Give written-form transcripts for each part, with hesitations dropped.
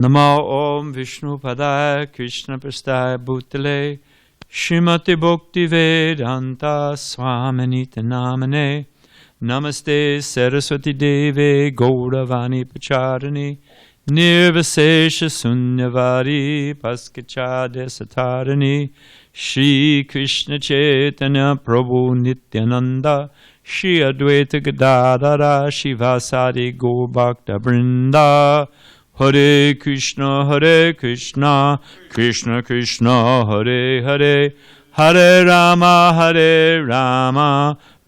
Namo Om Vishnu Padaya Krishna Prasthaya Bhutale Srimati Bhakti Vedanta Swaminita Namane Namaste Saraswati Deve Gauravani Pacharani Nirvasesha Sunyavari Paskachade Satarani Shri Krishna Chaitanya Prabhu Nityananda Shri Advaita Gadadara Shivasadi Gaur Bhakta Vrinda Hare Krishna, Krishna Krishna, Hare Hare, Hare Rama,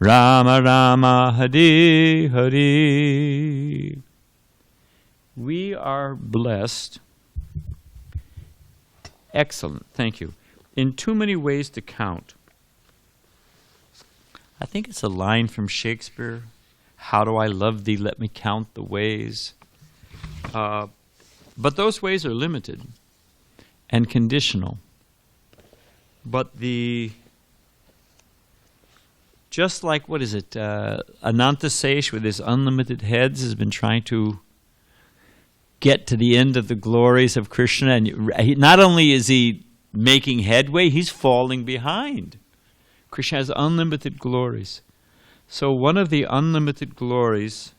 Rama Rama, Hare Hare. We are blessed. Excellent, thank you. In too many ways to count. I think it's a line from Shakespeare. How do I love thee? Let me count the ways. But those ways are limited and conditional. But just like, what is it, Anantasesh with his unlimited heads has been trying to get to the end of the glories of Krishna, and not only is he making headway, he's falling behind. Krishna has unlimited glories. So one of the unlimited glories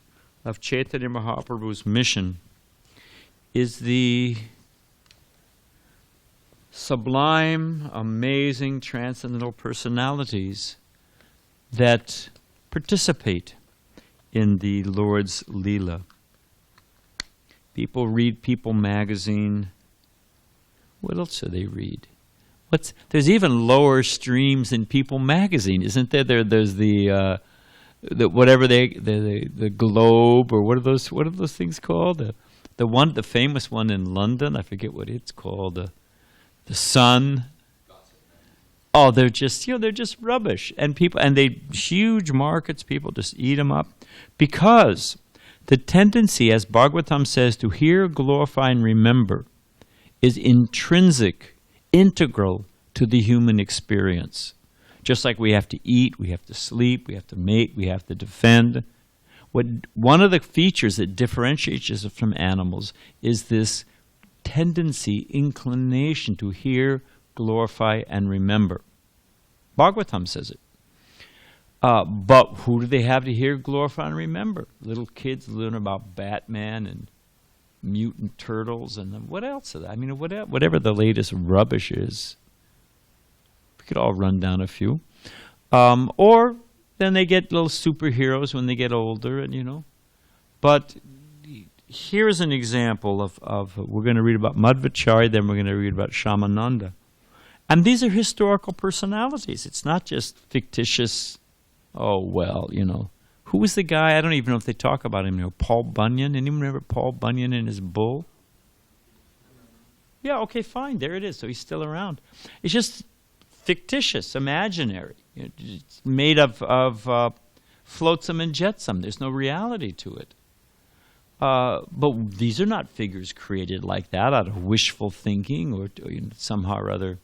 of Chaitanya Mahaprabhu's mission is the sublime, amazing, transcendental personalities that participate in the Lord's Leela. People read People magazine. What else do they read? There's even lower streams in People magazine, isn't there? There's the Globe, or what are those things called? The famous one in London, I forget what it's called, the Sun. Oh, they're just rubbish, and they huge markets. People just eat them up, because the tendency, as Bhagavatam says, to hear, glorify, and remember, is intrinsic, integral to the human experience. Just like we have to eat, we have to sleep, we have to mate, we have to defend. One of the features that differentiates us from animals is this tendency, inclination to hear, glorify, and remember. Bhagavatam says it. But who do they have to hear, glorify, and remember? Little kids learn about Batman and mutant turtles, and what else? I mean, whatever the latest rubbish is. We could all run down a few. Or then they get little superheroes when they get older, and But here's an example of we're going to read about Madhvacharya, then we're going to read about Shamananda. And these are historical personalities. It's not just fictitious, Who was the guy? I don't even know if they talk about him. Paul Bunyan. Anyone remember Paul Bunyan and his bull? Yeah, okay, fine. There it is. So he's still around. It's just fictitious, imaginary. It's made of flotsam and jetsam. There's no reality to it. But these are not figures created like that out of wishful thinking or somehow or other.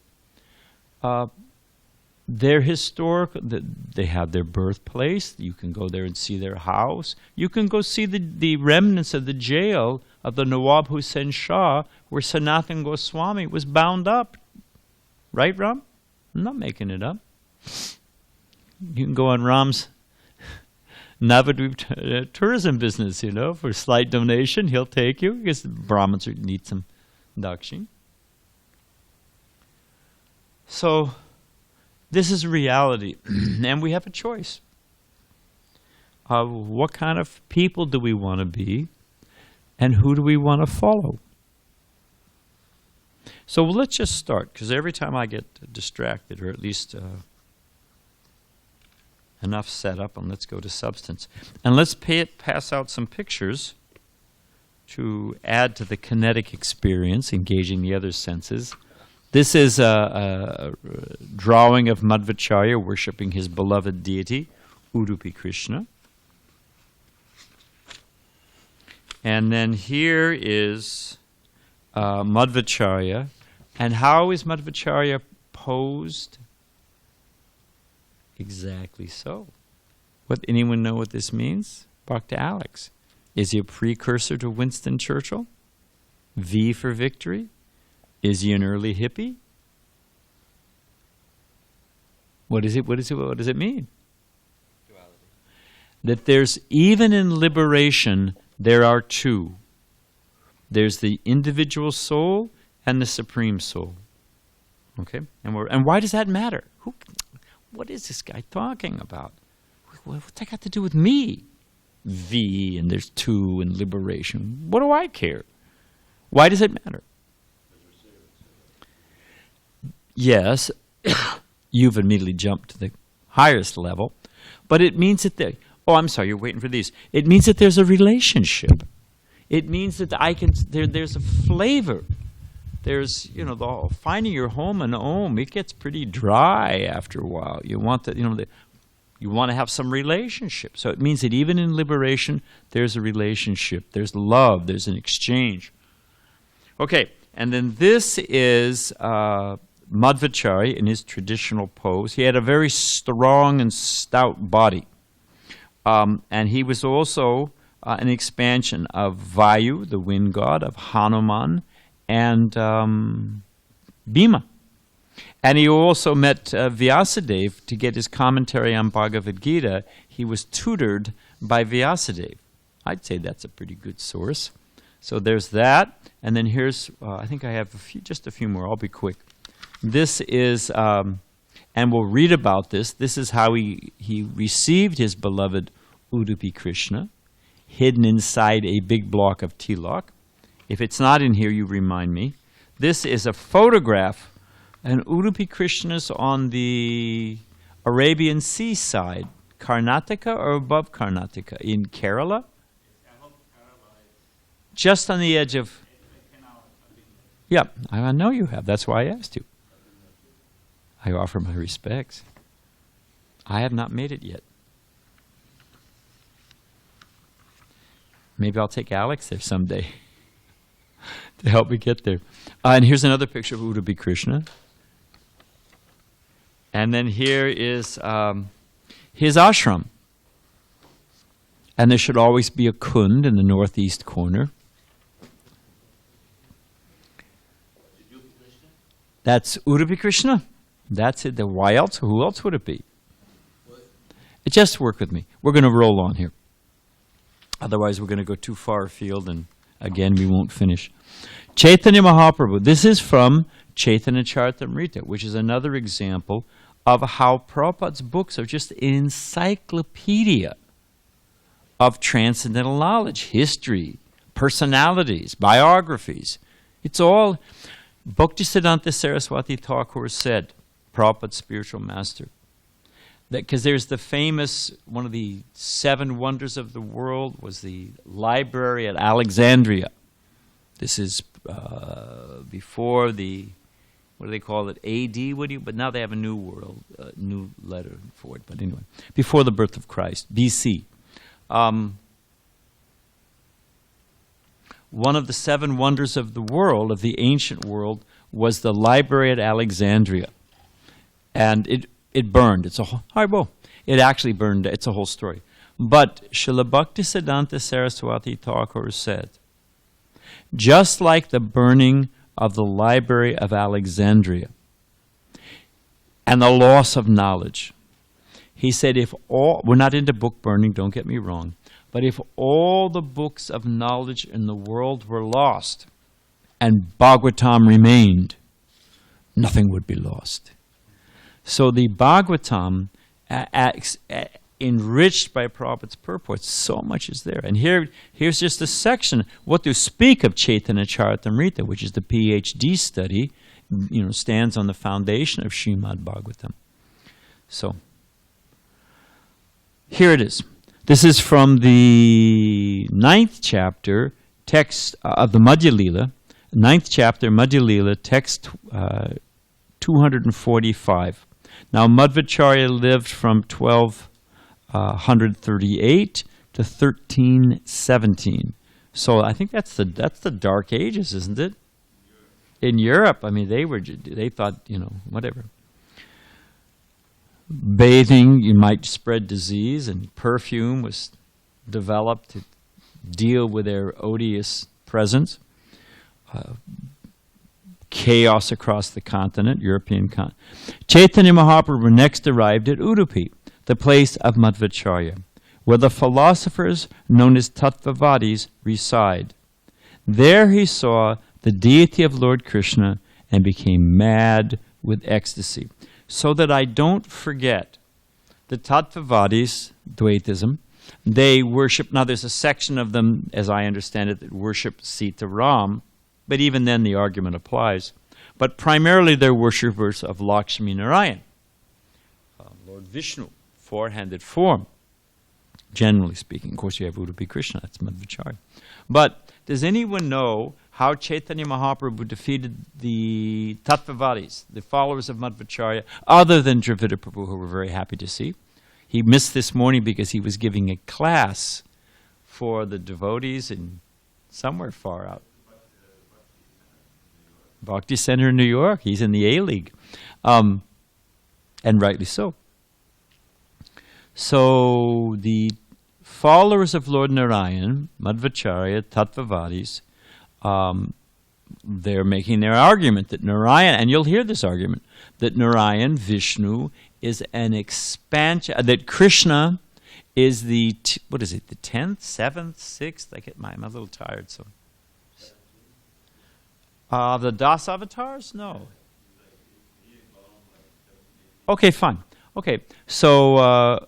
They're historical. They have their birthplace. You can go there and see their house. You can go see the remnants of the jail of the Nawab Hussain Shah, where Sanatana Goswami was bound up. Right, Ram? I'm not making it up. You can go on Ram's Navadvip tourism business, for a slight donation. He'll take you, because the Brahmins need some dakshin. So this is reality, and we have a choice. What kind of people do we want to be, and who do we want to follow? So let's just start, because every time I get distracted, or at least enough set up, and let's go to substance. And let's pass out some pictures to add to the kinetic experience, engaging the other senses. This is a drawing of Madhvacharya worshipping his beloved deity, Udupi Krishna. And then here is Madhvacharya. And how is Madhvacharya posed? Exactly so. Anyone know what this means? Talk to Alex. Is he a precursor to Winston Churchill? V for victory. Is he an early hippie? What is it? What does it mean? Duality. That there's, even in liberation, there are two. There's the individual soul and the supreme soul. Okay? And why does that matter? What is this guy talking about? What's that got to do with me? V, and there's two, and liberation. What do I care? Why does it matter? Yes, you've immediately jumped to the highest level, but it means that I'm sorry, you're waiting for these. It means that there's a relationship. It means that there's a flavor. There's, the finding your home and Om, it gets pretty dry after a while. You want you want to have some relationship. So it means that even in liberation, there's a relationship. There's love. There's an exchange. Okay, and then this is Madhvacharya in his traditional pose. He had a very strong and stout body. And he was also an expansion of Vayu, the wind god, of Hanuman, and Bhima. And he also met Vyasadeva to get his commentary on Bhagavad Gita. He was tutored by Vyasadeva. I'd say that's a pretty good source. So there's that. And then here's, I think I have just a few more. I'll be quick. This is, and we'll read about this. This is how he received his beloved Udupi Krishna, hidden inside a big block of tilak. If it's not in here, you remind me. This is a photograph, and Udupi Krishna's on the Arabian Sea side, Karnataka or above Karnataka, in Kerala? Just on the edge of... Yeah, I know you have. That's why I asked you. I offer my respects. I have not made it yet. Maybe I'll take Alex there someday to help me get there. And here's another picture of Udupi Krishna. And then here is his ashram. And there should always be a kund in the northeast corner. That's Udupi Krishna. That's it. Why else? Who else would it be? It just work with me. We're going to roll on here. Otherwise, we're going to go too far afield, and again, we won't finish. Chaitanya Mahaprabhu. This is from Chaitanya Charitamrita, which is another example of how Prabhupada's books are just an encyclopedia of transcendental knowledge, history, personalities, biographies. It's all... Bhaktisiddhanta Saraswati Thakur said, Prabhupada's spiritual master, that because there's the famous, one of the 7 wonders of the world was the library at Alexandria. This is before the, what do they call it, AD, but now they have a new world, new letter for it, but anyway, before the birth of Christ, BC. One of the 7 wonders of the world, of the ancient world, was the library at Alexandria. And it burned. It's a whole, it actually burned. It's a whole story. But Srila Bhaktisiddhanta Saraswati Thakur said, just like the burning of the library of Alexandria and the loss of knowledge, he said, we're not into book burning, don't get me wrong, but if all the books of knowledge in the world were lost and Bhagavatam remained, nothing would be lost. So the Bhagavatam, enriched by Prabhupada's purports, so much is there. And here's just a section, what to speak of Chaitanya Charitamrita, which is the PhD study, stands on the foundation of Srimad Bhagavatam. So, here it is. This is from the 9th chapter, text of the Madhya Lila, 9th chapter, Madhya Lila, text 245. Now, Madhvacharya lived from 1238 to 1317. So I think that's the Dark Ages, isn't it? In Europe, I mean, they thought, whatever. Bathing, you might spread disease, and perfume was developed to deal with their odious presence. chaos across the continent, European continent. Chaitanya Mahaprabhu next arrived at Udupi, the place of Madhvacharya, where the philosophers known as Tattvavadis reside. There he saw the deity of Lord Krishna and became mad with ecstasy. So that I don't forget, the Tattvavadis, Dvaitism, they worship, now there's a section of them, as I understand it, that worship Sita Ram, but even then the argument applies. But primarily they're worshippers of Lakshmi Narayan, Lord Vishnu, four-handed form, generally speaking. Of course, you have Udupi Krishna, that's Madhvacharya. But does anyone know how Chaitanya Mahaprabhu defeated the Tattvavadis, the followers of Madhvacharya, other than Dravida Prabhu, who we're very happy to see? He missed this morning because he was giving a class for the devotees in somewhere far out. Bhakti Center in New York. He's in the A-League. And rightly so. So the followers of Lord Narayan, Madhvacharya, Tattvavadis, they're making their argument that Narayan, and you'll hear this argument, that Narayan, Vishnu, is an expansion, that Krishna is the, what is it, the 10th, 7th, 6th? I'm a little tired, so. The Das avatars? No. Okay, fine. Okay, so,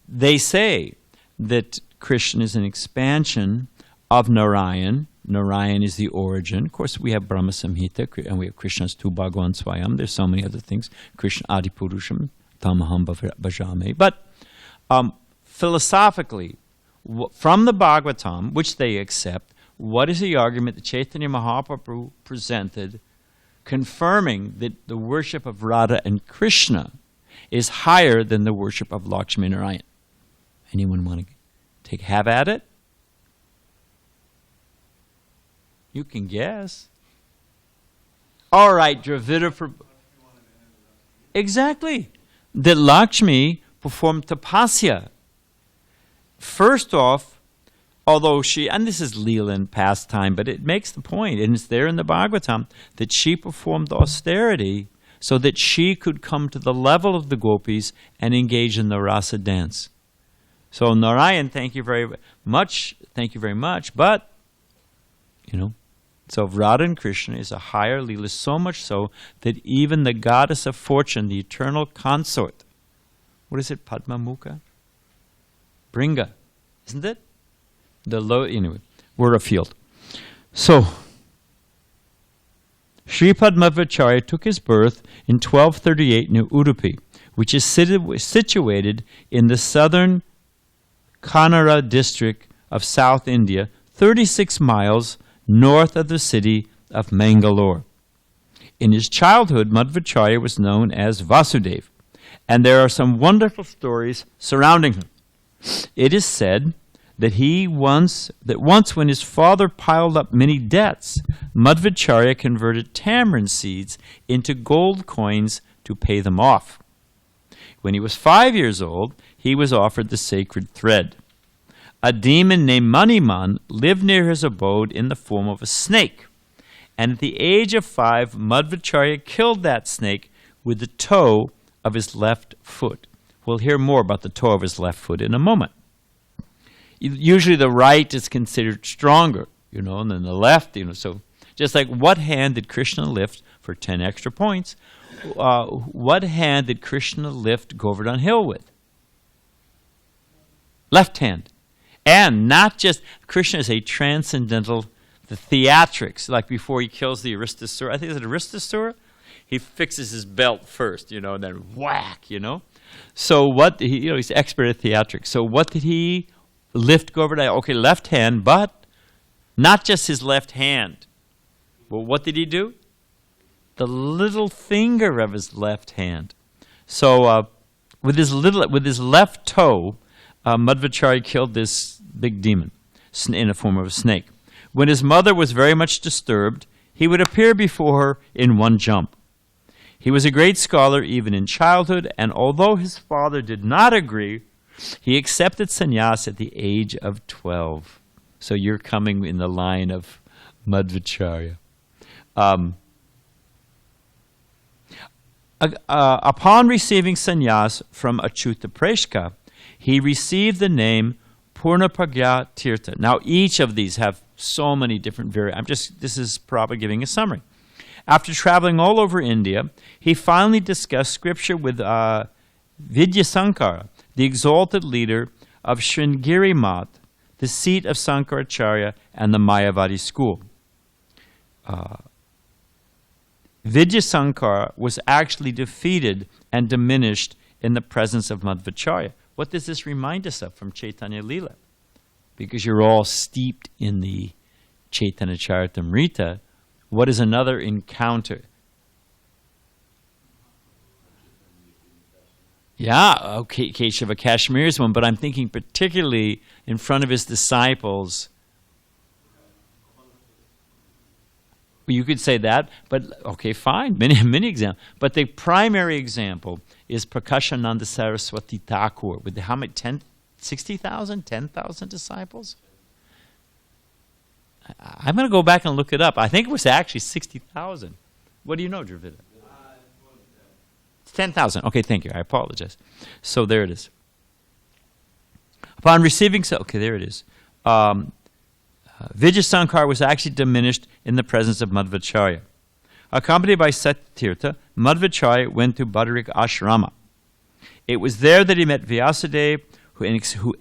they say that Krishna is an expansion of Narayan. Narayan is the origin. Of course, we have Brahma Samhita, and we have Krishna's Tu Bhagwan Swayam. There's so many other things. Krishna Adipurusham, Tamaham Bhajame. But philosophically, from the Bhagavatam, which they accept, what is the argument that Chaitanya Mahaprabhu presented confirming that the worship of Radha and Krishna is higher than the worship of Lakshmi Narayan? Anyone want to have at it? You can guess. All right, Dravida Prabhu. Exactly. That Lakshmi performed tapasya. First off, although she, and this is Leela in pastime, but it makes the point, and it's there in the Bhagavatam, that she performed austerity so that she could come to the level of the gopis and engage in the rasa dance. So Narayan, thank you very much, but, so Radha and Krishna is a higher Leela, so much so that even the goddess of fortune, the eternal consort, what is it, Padma Mukha? Bringa, isn't it? Anyway, we're afield. So, Shripad Madhvacharya took his birth in 1238 near Udupi, which is situated in the southern Kannada district of South India, 36 miles north of the city of Mangalore. In his childhood, Madhvacharya was known as Vasudev, and there are some wonderful stories surrounding him. It is said that once when his father piled up many debts, Madhvacharya converted tamarind seeds into gold coins to pay them off. When he was 5 years old, he was offered the sacred thread. A demon named Maniman lived near his abode in the form of a snake, and at the age of 5, Madhvacharya killed that snake with the toe of his left foot. We'll hear more about the toe of his left foot in a moment. Usually the right is considered stronger, than the left, so just like what hand did Krishna lift for 10 extra points? What hand did Krishna lift Govardhan Hill with? Left hand. And not just, Krishna is a transcendental, the theatrics, like before he kills the Aristasura, I think it's an Aristasura, he fixes his belt first, and then whack, So he's expert at theatrics. So what did he lift Govardhan? Okay, left hand, but not just his left hand. Well, what did he do? The little finger of his left hand. So with his left toe, Madhvacharya killed this big demon in the form of a snake. When his mother was very much disturbed, he would appear before her in one jump. He was a great scholar even in childhood, and although his father did not agree, he accepted sannyas at the age of 12. So you're coming in the line of Madhvacharya. Upon receiving sannyas from Achyuta Preshka, he received the name Purnapagya Tirtha. Now, each of these have so many different variants. This is probably giving a summary. After traveling all over India, he finally discussed scripture with Vidyasankara, the exalted leader of Sringeri Math, the seat of Sankaracharya and the Mayavadi school. Vidyasankara was actually defeated and diminished in the presence of Madhvacharya. What does this remind us of from Chaitanya Leela? Because you're all steeped in the Chaitanya Charitamrita, what is another encounter? Yeah, okay, Keshava Kashmir is one, but I'm thinking particularly in front of his disciples. You could say that, but okay, fine, many examples. But the primary example is Prakashananda Saraswati Thakur with how many, 60,000, 10,000 disciples? I'm going to go back and look it up. I think it was actually 60,000. What do you know, Dravida? It's 10,000. Okay, thank you. I apologize. So there it is. Upon receiving, okay, there it is. Vijayasankar was actually diminished in the presence of Madhvacharya. Accompanied by Satyatirtha, Madhvacharya went to Badrik Ashrama. It was there that he met Vyasadeva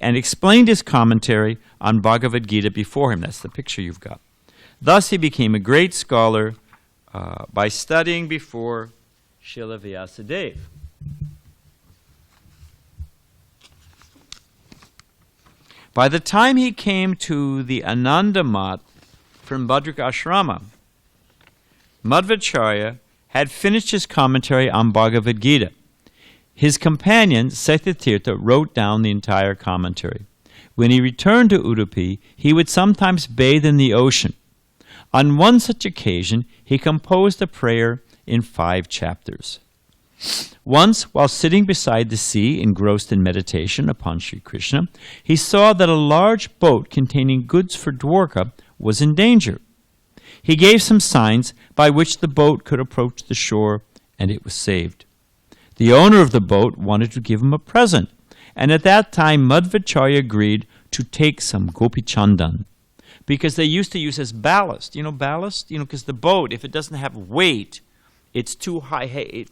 and explained his commentary on Bhagavad Gita before him. That's the picture you've got. Thus he became a great scholar by studying before Srila Vyasadeva. By the time he came to the Ananda Math from Badrik Ashrama, Madhvacharya had finished his commentary on Bhagavad Gita. His companion, Satyatirtha, wrote down the entire commentary. When he returned to Udupi, he would sometimes bathe in the ocean. On one such occasion, he composed a prayer in 5 chapters. Once, while sitting beside the sea, engrossed in meditation upon Sri Krishna, he saw that a large boat containing goods for Dwarka was in danger. He gave some signs by which the boat could approach the shore, and it was saved. The owner of the boat wanted to give him a present, and at that time Madhvacharya agreed to take some gopi chandan, because they used to use as ballast. You know ballast? Because the boat, if it doesn't have weight, it's too high. It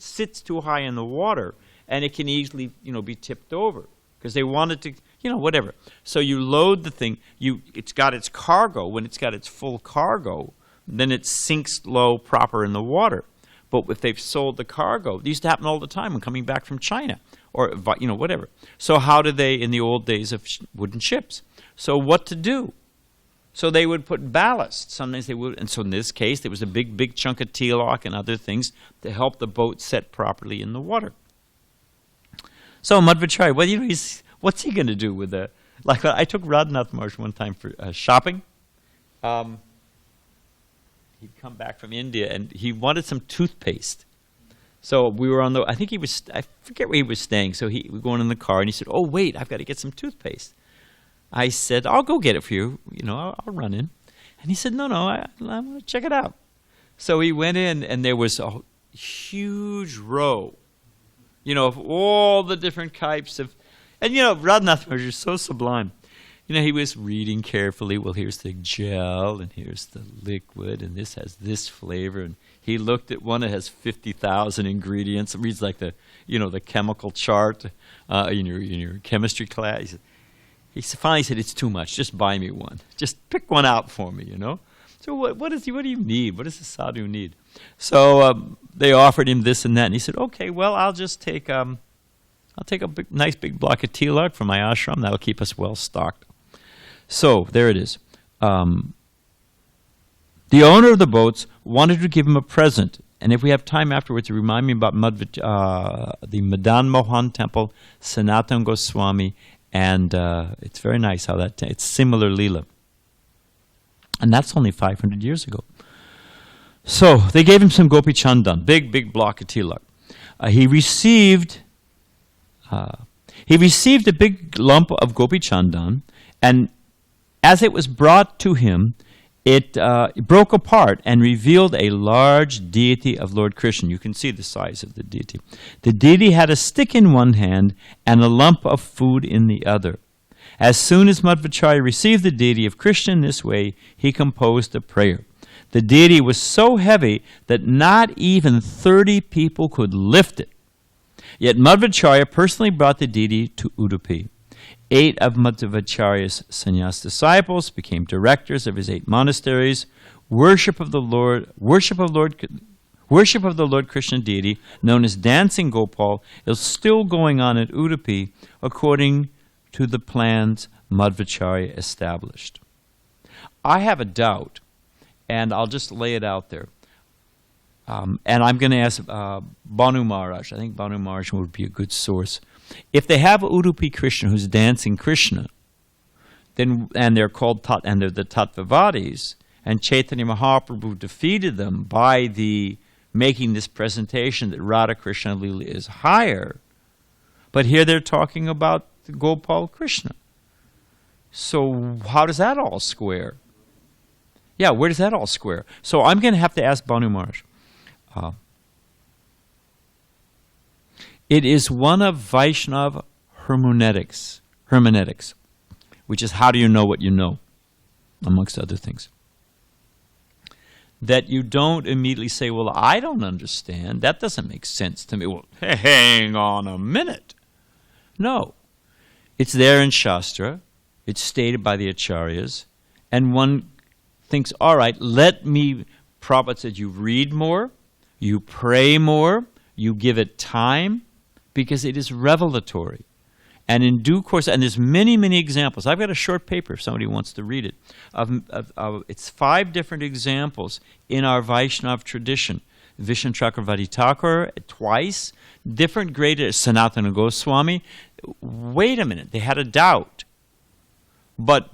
sits too high in the water, and it can easily, be tipped over, because they wanted to, whatever. So you load the thing. It's got its cargo. When it's got its full cargo, then it sinks low proper in the water. But if they've sold the cargo, it used to happen all the time when coming back from China or, whatever. So how did they, in the old days of wooden ships? So what to do? So they would put ballast. Sometimes they would. And so in this case, there was a big chunk of tilak and other things to help the boat set properly in the water. So Madhvacharya, what's he going to do with the... Like I took Radhanath Maharaj one time for shopping. He'd come back from India and he wanted some toothpaste. So we were on I forget where he was staying. So we were going in the car and he said, oh, wait, I've got to get some toothpaste. I said, I'll go get it for you. I'll run in. And he said, no, I'm going to check it out. So he went in and there was a huge row, of all the different types of, and Radhanath Maharaj is so sublime. He was reading carefully. Well, here's the gel, and here's the liquid, and this has this flavor. And he looked at one that has 50,000 ingredients. It reads like the chemical chart in your chemistry class. He finally said, "It's too much. Just buy me one. Just pick one out for me." So what do you need? What does the sadhu need? So they offered him this and that, and he said, "Okay, well, I'll just take a nice big block of tilak from my ashram. That'll keep us well stocked." So there it is. The owner of the boats wanted to give him a present, and if we have time afterwards to remind me about the Madan Mohan temple, Sanatana Goswami, and it's very nice how it's similar Leela. And that's only 500 years ago. So they gave him some gopi chandan, big block of tilak. He received a big lump of gopi chandan, and as it was brought to him, it broke apart and revealed a large deity of Lord Krishna. You can see the size of the deity. The deity had a stick in one hand and a lump of food in the other. As soon as Madhvacharya received the deity of Krishna in this way, he composed a prayer. The deity was so heavy that not even 30 people could lift it. Yet Madhvacharya personally brought the deity to Udupi. 8 of Madhvacharya's sannyas disciples became directors of his 8 monasteries. Worship of the Lord Krishna deity, known as Dancing Gopal, is still going on at Udupi according to the plans Madhvacharya established. I have a doubt, and I'll just lay it out there. And I'm going to ask Banu Maharaj. I think Banu Maharaj would be a good source. If they have Udupi Krishna who's dancing Krishna, then and they're called and they're the Tattvavadis, and Chaitanya Mahaprabhu defeated them by making this presentation that Radha Krishna Lila is higher. But here they're talking about Gopal Krishna. So how does that all square? Yeah, where does that all square? So I'm going to have to ask Banu Maharaj. It is one of Vaishnava hermeneutics, which is how do you know what you know, amongst other things. That you don't immediately say, well, I don't understand. That doesn't make sense to me. Well, hang on a minute. No. It's there in Shastra. It's stated by the Acharyas. And one thinks, all right, Prabhupada said you read more, you pray more, you give it time, because it is revelatory. And in due course, and there's many, many examples. I've got a short paper if somebody wants to read it. It's 5 different examples in our Vaishnava tradition. Vishnu Chakravarti Thakur, twice. Different graded, Sanatana Goswami. Wait a minute, they had a doubt. But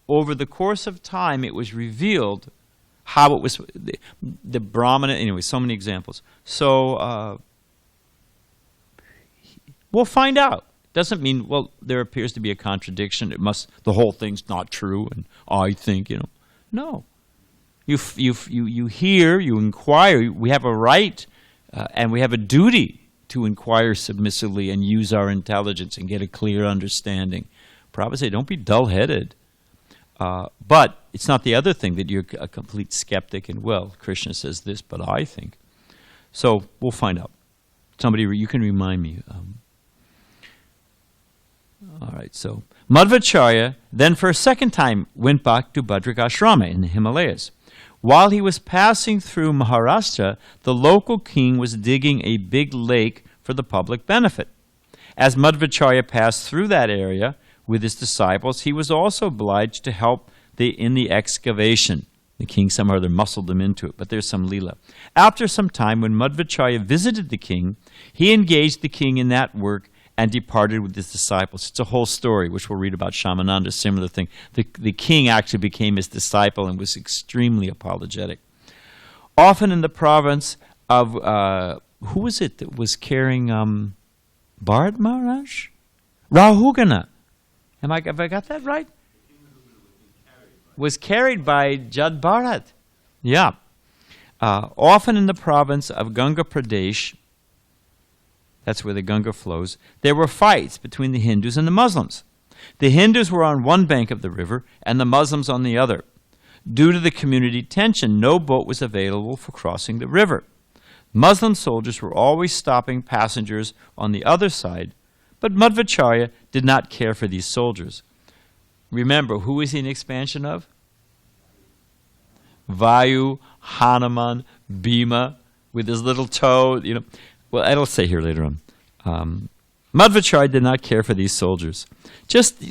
over the course of time, it was revealed how it was, the Brahmana, anyway, so many examples. So, we'll find out. Doesn't mean, well, there appears to be a contradiction. The whole thing's not true, and I think, No. You hear, you inquire. We have a right, and we have a duty to inquire submissively and use our intelligence and get a clear understanding. Prabhupada said, don't be dull-headed. But it's not the other thing that you're a complete skeptic and, well, Krishna says this, but I think. So we'll find out. Somebody, you can remind me. All right, so Madhvacharya then for a second time went back to Badrinarayana in the Himalayas. While he was passing through Maharashtra, the local king was digging a big lake for the public benefit. As Madhvacharya passed through that area with his disciples, he was also obliged to help in the excavation. The king somehow or other muscled him into it, but there's some leela. After some time, when Madhvacharya visited the king, he engaged the king in that work and departed with his disciples. It's a whole story, which we'll read about Shamananda, a similar thing. The king actually became his disciple and was extremely apologetic. Often in the province of, who was it that was carrying Bharat Maharaj? Rahugana. Have I got that right? Was carried by Jad Bharat. Yeah. Often in the province of Ganga Pradesh, that's where the Ganga flows, there were fights between the Hindus and the Muslims. The Hindus were on one bank of the river and the Muslims on the other. Due to the community tension, no boat was available for crossing the river. Muslim soldiers were always stopping passengers on the other side, but Madhvacharya did not care for these soldiers. Remember, who is he an expansion of? Vayu, Hanuman, Bhima, with his little toe, Well, it'll say here later on. Madhvacharya did not care for these soldiers. Just,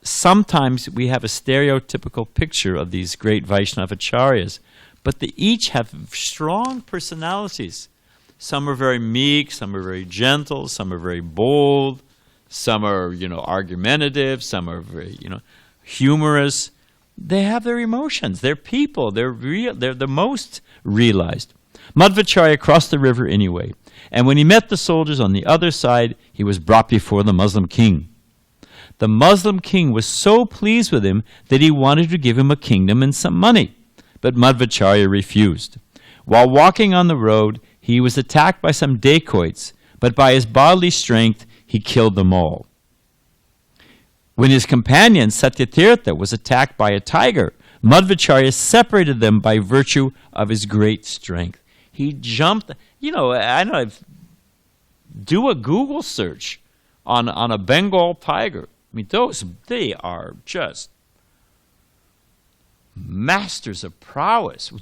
sometimes we have a stereotypical picture of these great Vaishnava acharyas, but they each have strong personalities. Some are very meek, some are very gentle, some are very bold, some are, argumentative, some are very, humorous. They have their emotions. They're people. They're real. They're the most realized. Madhvacharya crossed the river anyway, and when he met the soldiers on the other side, he was brought before the Muslim king. The Muslim king was so pleased with him that he wanted to give him a kingdom and some money. But Madhvacharya refused. While walking on the road, he was attacked by some dacoits, but by his bodily strength, he killed them all. When his companion Satyatirtha was attacked by a tiger, Madhvacharya separated them by virtue of his great strength. He jumped, do a Google search on a Bengal tiger. I mean, they are just masters of prowess.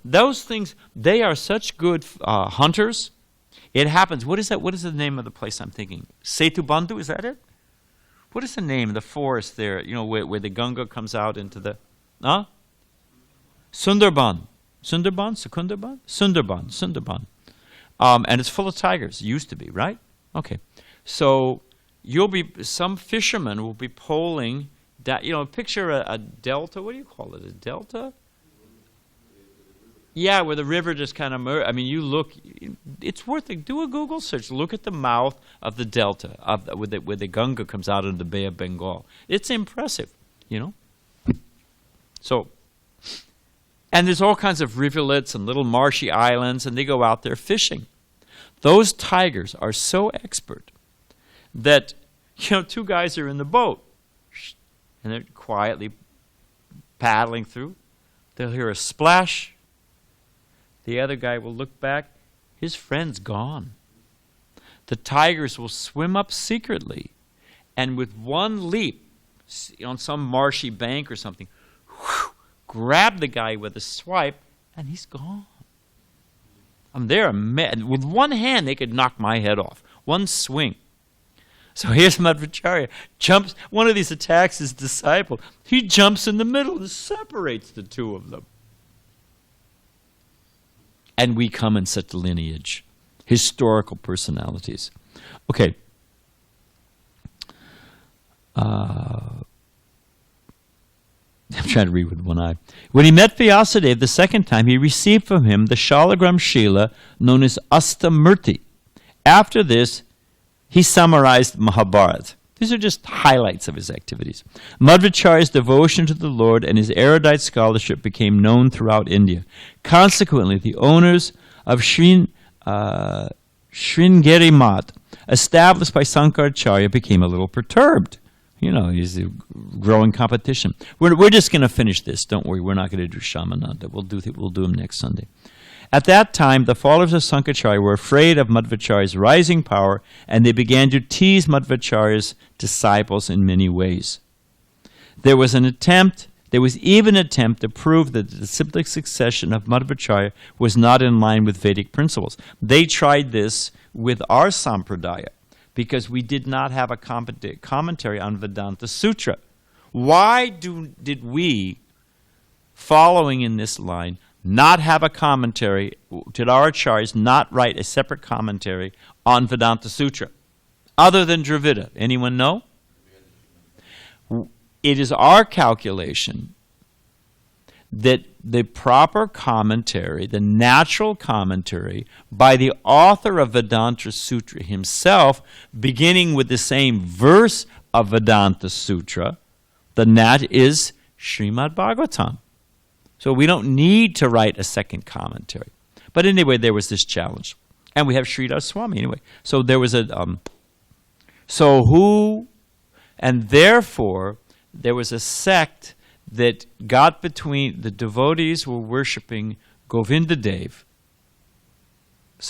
Those things, they are such good hunters. It happens. What is that? What is the name of the place I'm thinking? Setubandhu, is that it? What is the name of the forest there, where the Ganga comes out into the... Sundarban. Sundarban. And it's full of tigers. It used to be, right? Okay. So some fishermen will be poling, picture a delta. What do you call it? A delta? Yeah, where the river just kind of, you look, it's worth it. Do a Google search. Look at the mouth of the delta, where the Ganga comes out into the Bay of Bengal. It's impressive, So, and there's all kinds of rivulets and little marshy islands, and they go out there fishing. Those tigers are so expert that, two guys are in the boat, and they're quietly paddling through. They'll hear a splash. The other guy will look back. His friend's gone. The tigers will swim up secretly, and with one leap, on some marshy bank or something, grab the guy with a swipe, and he's gone. They're mad. With one hand, they could knock my head off. One swing. So here's Madhvacharya. Jumps. One of these attacks his disciple. He jumps in the middle and separates the two of them. And we come in such lineage. Historical personalities. Okay. I'm trying to read with one eye. When he met Vyasadeva the second time, he received from him the Shalagram Shila known as Astamurti. After this, he summarized Mahabharata. These are just highlights of his activities. Madhvacharya's devotion to the Lord and his erudite scholarship became known throughout India. Consequently, the owners of Sringeri Math, established by Sankaracharya, became a little perturbed. He's a growing competition. We're just going to finish this. Don't worry. We're not going to do Shamananda. We'll do him next Sunday. At that time, the followers of Sankaracharya were afraid of Madhvacharya's rising power, and they began to tease Madhvacharya's disciples in many ways. There was even an attempt to prove that the disciplic succession of Madhvacharya was not in line with Vedic principles. They tried this with our Sampradaya, because we did not have a commentary on Vedanta Sutra. Why did we, following in this line, not have a commentary, did our acharyas not write a separate commentary on Vedanta Sutra, other than Dravida? Anyone know? It is our calculation that the proper commentary, the natural commentary by the author of Vedanta Sutra himself, beginning with the same verse of Vedanta Sutra, that is Srimad Bhagavatam. So we don't need to write a second commentary. But anyway, there was this challenge. And we have Sridhar Swami anyway. So there was and therefore there was a sect that got between, the devotees were worshipping Govinda Dev,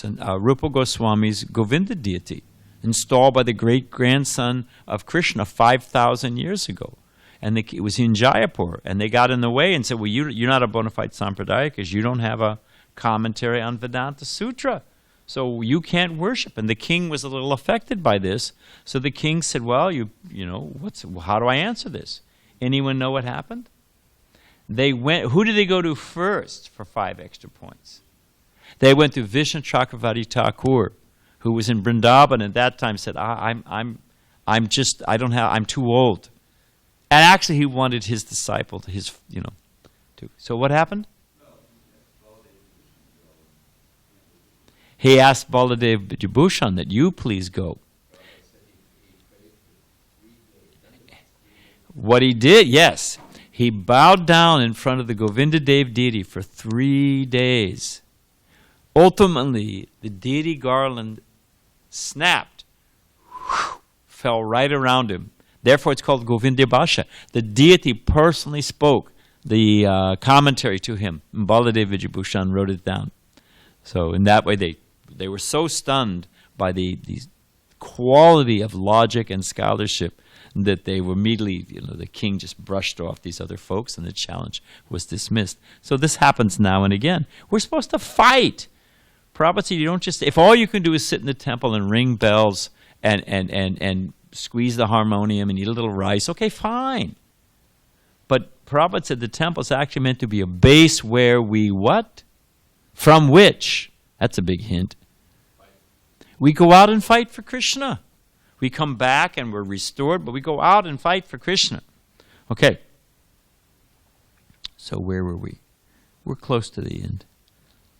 Rupa Goswami's Govinda deity, installed by the great-grandson of Krishna 5,000 years ago. And it was in Jaipur, and they got in the way and said, well, you're not a bona fide sampradaya because you don't have a commentary on Vedanta Sutra. So you can't worship. And the king was a little affected by this. So the king said, well, how do I answer this? Anyone know what happened? Who did they go to first for 5 extra points? They went to Vishnu Chakravarti Thakur, who was in Vrindavan at that time, said, I'm too old. And actually, he wanted his disciple to. So what happened? He asked Baladev Vibhushan that you please go. What he did, yes, he bowed down in front of the Govinda Dev deity for 3 days. Ultimately, the deity garland snapped, fell right around him. Therefore, it's called Govinda Bhasha. The deity personally spoke the commentary to him. Baladev Vijayabhushan wrote it down. So in that way, they were so stunned by the quality of logic and scholarship that they were immediately, the king just brushed off these other folks and the challenge was dismissed. So this happens now and again. We're supposed to fight. Prabhupada said, you don't just, if all you can do is sit in the temple and ring bells and squeeze the harmonium and eat a little rice, okay, fine. But Prabhupada said the temple is actually meant to be a base where we what? From which? That's a big hint. We go out and fight for Krishna. We come back and we're restored, but we go out and fight for Krishna. Okay. So where were we? We're close to the end.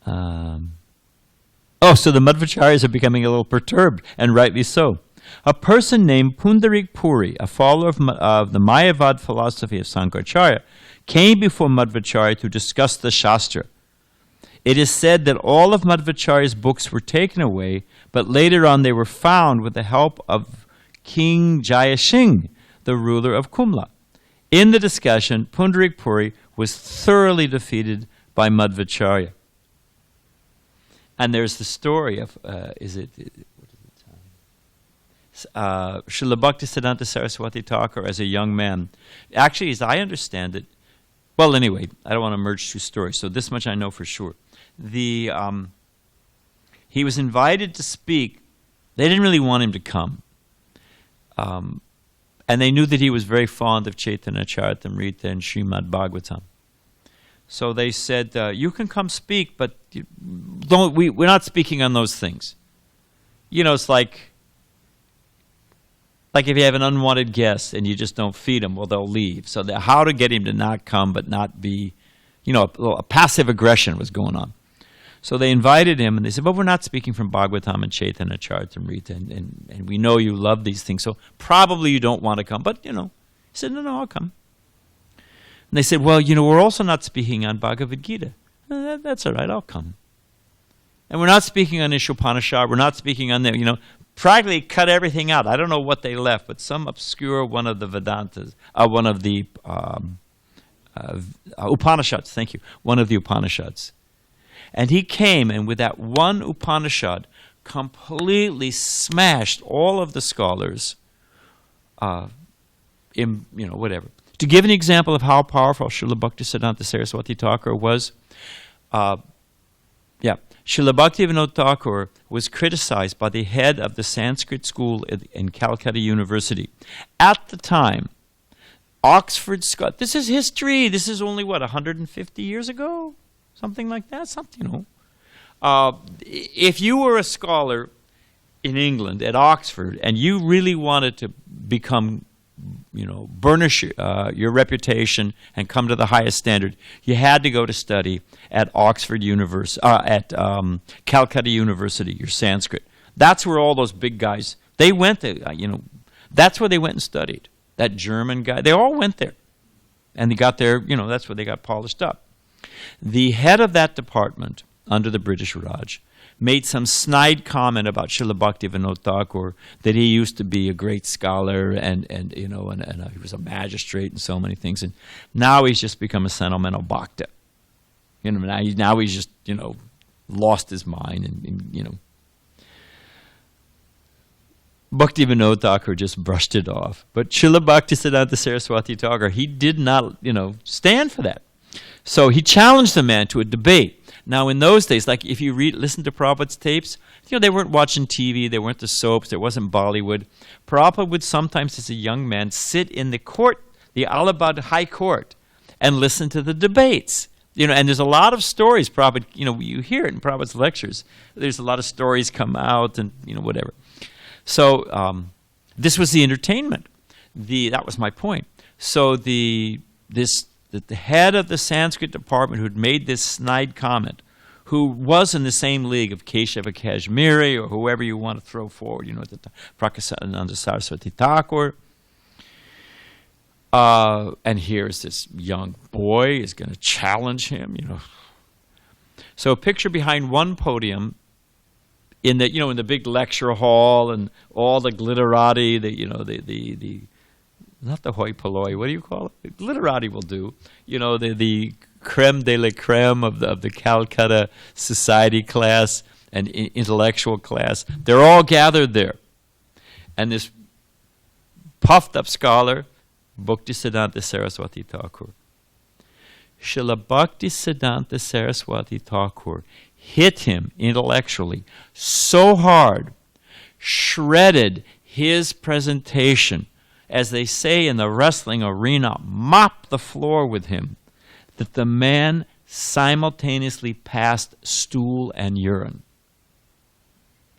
So the Madhvacharyas are becoming a little perturbed, and rightly so. A person named Pundarik Puri, a follower of the Mayavad philosophy of Sankaracharya, came before Madhvacharya to discuss the Shastra. It is said that all of Madhvacharya's books were taken away, but later on they were found with the help of King Jayasingh, the ruler of Kumla. In the discussion, Pundarik Puri was thoroughly defeated by Madhvacharya. And there's the story of, Srila Bhaktisiddhanta Saraswati Thakur as a young man. Actually, as I understand it, well, anyway, I don't want to merge two stories, so this much I know for sure. He was invited to speak. They didn't really want him to come. And they knew that he was very fond of Chaitanya Charitamrita and Srimad Bhagavatam. So they said, you can come speak, but we're not speaking on those things. It's like if you have an unwanted guest and you just don't feed them, well, they'll leave. So how to get him to not come but not be, a passive aggression was going on. So they invited him and they said, well, we're not speaking from Bhagavatam and Chaitanya Charitamrita, and we know you love these things, so probably you don't want to come. But, he said, no, I'll come. And they said, well, we're also not speaking on Bhagavad Gita. That's all right, I'll come. And we're not speaking on Ishopanishad, we're not speaking on them, practically cut everything out. I don't know what they left, but some obscure one of the Vedantas, one of the Upanishads, thank you, one of the Upanishads. And he came, and with that one Upanishad, completely smashed all of the scholars, whatever. To give an example of how powerful Srila Bhaktisiddhanta Saraswati Thakur was, Srila Bhaktivinoda Thakur was criticized by the head of the Sanskrit school in Calcutta University. At the time, Oxford Scott, this is history, this is only, 150 years ago? Something like that, if you were a scholar in England at Oxford and you really wanted to become, burnish your reputation and come to the highest standard, you had to go to study at Oxford University, at Calcutta University, your Sanskrit. That's where all those big guys, they went to, that's where they went and studied. That German guy, they all went there. And they got there, that's where they got polished up. The head of that department under the British Raj made some snide comment about Srila Bhaktivinoda Thakur, that he used to be a great scholar and he was a magistrate and so many things, and now he's just become a sentimental bhakta. Now he's just lost his mind and Bhaktivinoda Thakur just brushed it off. But Srila Bhaktisiddhanta Saraswati Thakur, he did not stand for that. So he challenged the man to a debate. Now, in those days, like if you listen to Prabhupada's tapes, they weren't watching TV, they weren't the soaps, there wasn't Bollywood. Prabhupada would sometimes, as a young man, sit in the court, the Allahabad High Court, and listen to the debates. And there's a lot of stories, Prabhupada, you hear it in Prabhupada's lectures. There's a lot of stories come out and, whatever. So this was the entertainment. That was my point. So the head of the Sanskrit department who had made this snide comment, who was in the same league of Keshava Kashmiri or whoever you want to throw forward, Prakasananda Saraswati Thakur, And here's this young boy is going to challenge him, So picture behind one podium in the big lecture hall and all the glitterati, the not the hoi polloi, what do you call it? The glitterati will do. The creme de la creme of the Calcutta society class and intellectual class. They're all gathered there. And this puffed up scholar, Bhaktisiddhanta Saraswati Thakur. Srila Bhaktisiddhanta Saraswati Thakur hit him intellectually so hard, shredded his presentation, as they say in the wrestling arena, mopped the floor with him, that the man simultaneously passed stool and urine.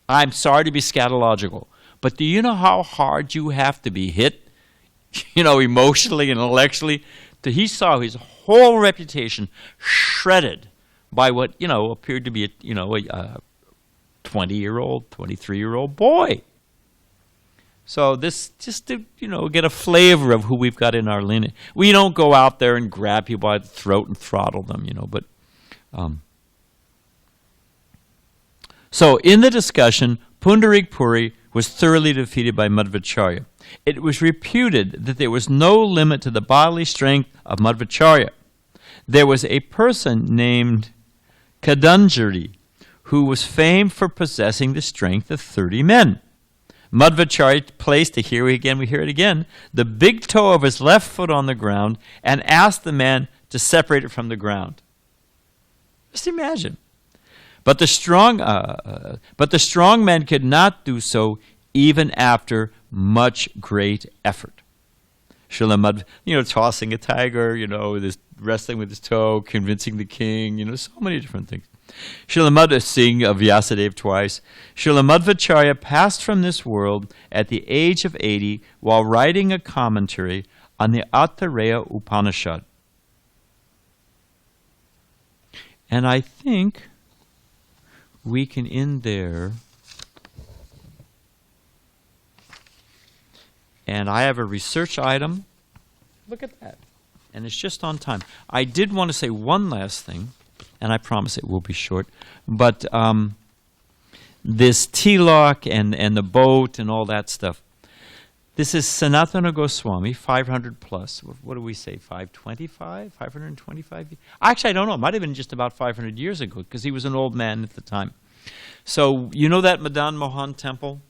I'm sorry to be scatological, but do you know how hard you have to be hit, emotionally and intellectually? He saw his whole reputation shredded by what, appeared to be a 20-year-old, 23-year-old boy. So this, just to, get a flavor of who we've got in our lineage. We don't go out there and grab people by the throat and throttle them, but... So in the discussion, Pundarik Puri was thoroughly defeated by Madhvacharya. It was reputed that there was no limit to the bodily strength of Madhvacharya. There was a person named Kadanjari who was famed for possessing the strength of 30 men. Madhvacharya placed, we hear it again, the big toe of his left foot on the ground and asked the man to separate it from the ground. Just imagine. But the strong man could not do so even after much great effort. Srila Madhva, tossing a tiger, this wrestling with his toe, convincing the king, so many different things. Srila Madhva, seeing of Vyasadeva twice. Srila Madhvacharya passed from this world at the age of 80 while writing a commentary on the Attareya Upanishad. And I think we can end there. And I have a research item. Look at that. And it's just on time. I did want to say one last thing, and I promise it will be short. But this tilak and the boat and all that stuff. This is Sanatana Goswami, 500 plus. What do we say, 525? 525? Actually, I don't know. It might have been just about 500 years ago, because he was an old man at the time. So, that Madan Mohan temple?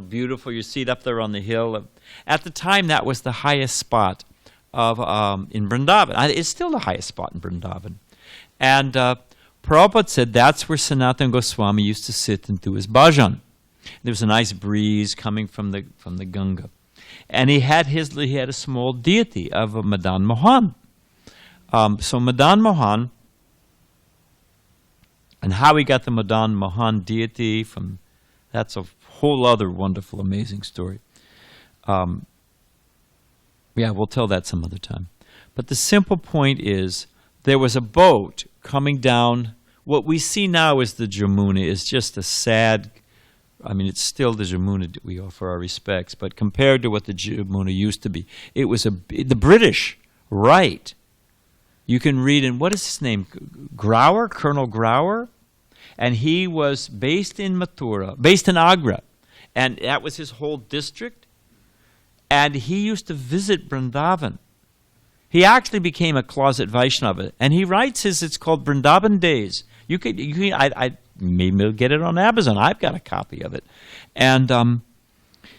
Beautiful. You see it up there on the hill. At the time, that was the highest spot in Vrindavan. It's still the highest spot in Vrindavan. And Prabhupada said that's where Sanatana Goswami used to sit and do his bhajan. There was a nice breeze coming from the Ganga, and he had a small deity of a Madan Mohan. So Madan Mohan, and how he got the Madan Mohan deity from, that's a whole other wonderful, amazing story. We'll tell that some other time. But the simple point is, there was a boat coming down. What we see now as the Jamuna is just a sad. It's still the Jamuna that we offer our respects, but compared to what the Jamuna used to be, it was the British, right? You can read in, what is his name? Colonel Grower? And he was based in Agra, and that was his whole district. And he used to visit Vrindavan. He actually became a closet Vaishnava, and he writes it's called Vrindavan Days. I maybe get it on Amazon. I've got a copy of it. And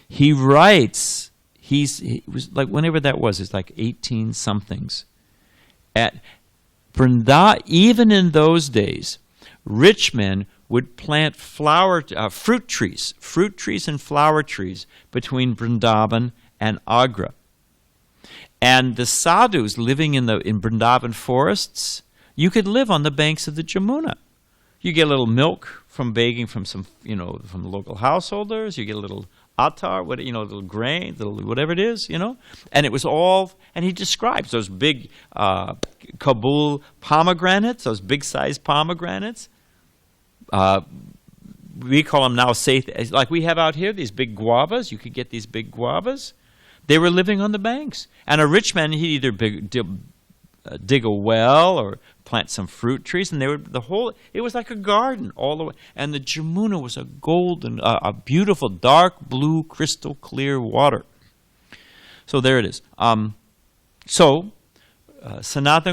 he writes, he was like, whenever that was, it's like 18 somethings. At even in those days, rich men would plant fruit trees and flower trees between Vrindavan and Agra. And the sadhus living in Vrindavan forests, you could live on the banks of the Jamuna. You get a little milk from begging from some, from the local householders. You get a little attar, little grain, whatever it is, And it was all, and he describes those big Kabul pomegranates, those big-sized pomegranates. We call them now like we have out here, these big guavas. You could get these big guavas. They were living on the banks. And a rich man, he'd either dig a well or plant some fruit trees, and they would it was like a garden all the way. And the Jamuna was a golden, a beautiful dark blue crystal clear water. So there it is. Sanatana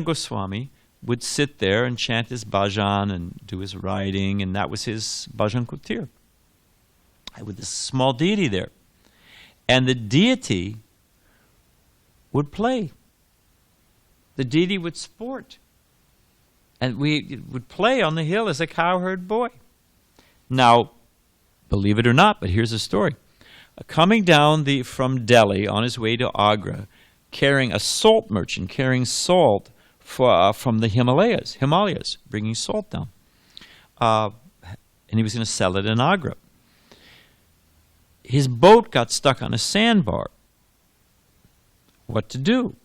Goswami would sit there and chant his bhajan and do his writing, and that was his bhajan kutir, with this small deity there. And the deity would play. The deity would sport. And we would play on the hill as a cowherd boy. Now, believe it or not, but here's the story. Coming down from Delhi on his way to Agra, carrying a salt merchant, carrying salt from the Himalayas, bringing salt down. And he was going to sell it in Agra. His boat got stuck on a sandbar. What to do?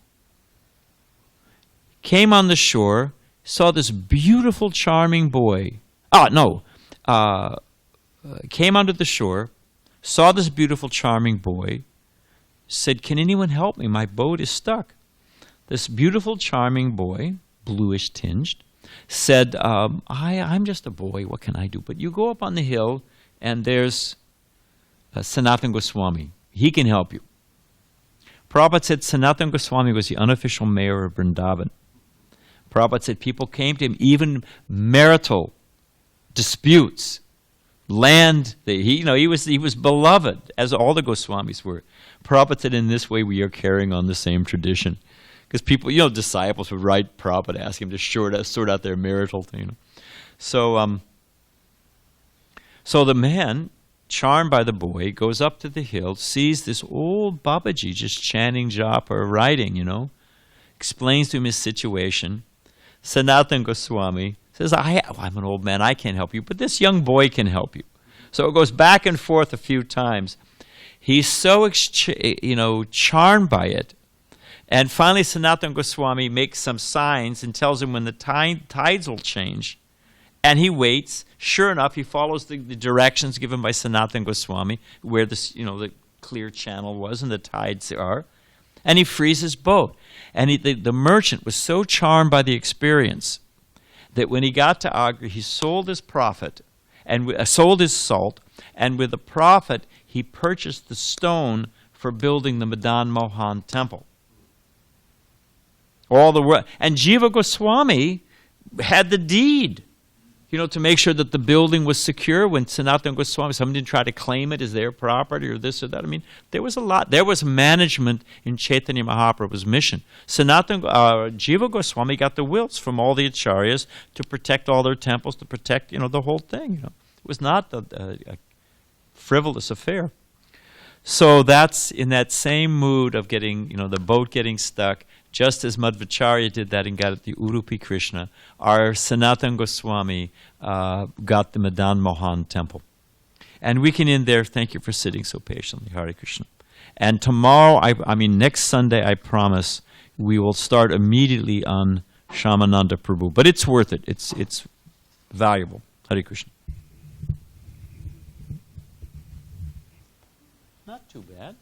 Came on the shore, saw this beautiful, charming boy. Came onto the shore, saw this beautiful, charming boy, said, "Can anyone help me? My boat is stuck." This beautiful, charming boy, bluish tinged, said, I'm just a boy, what can I do? But you go up on the hill, and there's Sanatana Goswami. He can help you. Prabhupada said Sanatana Goswami was the unofficial mayor of Vrindavan. Prabhupada said people came to him, even marital disputes, land. He was beloved, as all the Goswamis were. Prabhupada said, in this way we are carrying on the same tradition. Because people, disciples would write Prabhupada, ask him to sort out their marital thing. So the man, charmed by the boy, goes up to the hill, sees this old Babaji just chanting japa or writing, explains to him his situation. Sanatana Goswami says, I'm an old man, I can't help you, but this young boy can help you. So it goes back and forth a few times. He's so charmed by it. And finally, Sanatana Goswami makes some signs and tells him when the tides will change. And he waits. Sure enough, he follows the directions given by Sanatana Goswami, where the clear channel was and the tides are. And he frees his boat. And the merchant was so charmed by the experience that when he got to Agra, he sold his profit and sold his salt. And with the profit, he purchased the stone for building the Madan Mohan temple. And Jiva Goswami had the deed, to make sure that the building was secure. When Sanatana Goswami, somebody didn't try to claim it as their property or this or that. There was a lot. There was management in Chaitanya Mahaprabhu's mission. Jiva Goswami got the wills from all the acharyas to protect all their temples, to protect, the whole thing. It was not a frivolous affair. So that's in that same mood of getting, the boat getting stuck. Just as Madhvacharya did that and got at the Udupi Krishna, our Sanatana Goswami got the Madan Mohan temple. And we can end there. Thank you for sitting so patiently. Hare Krishna. And tomorrow, next Sunday, I promise, we will start immediately on Shyamananda Prabhu. But it's worth it. It's valuable. Hare Krishna. Not too bad.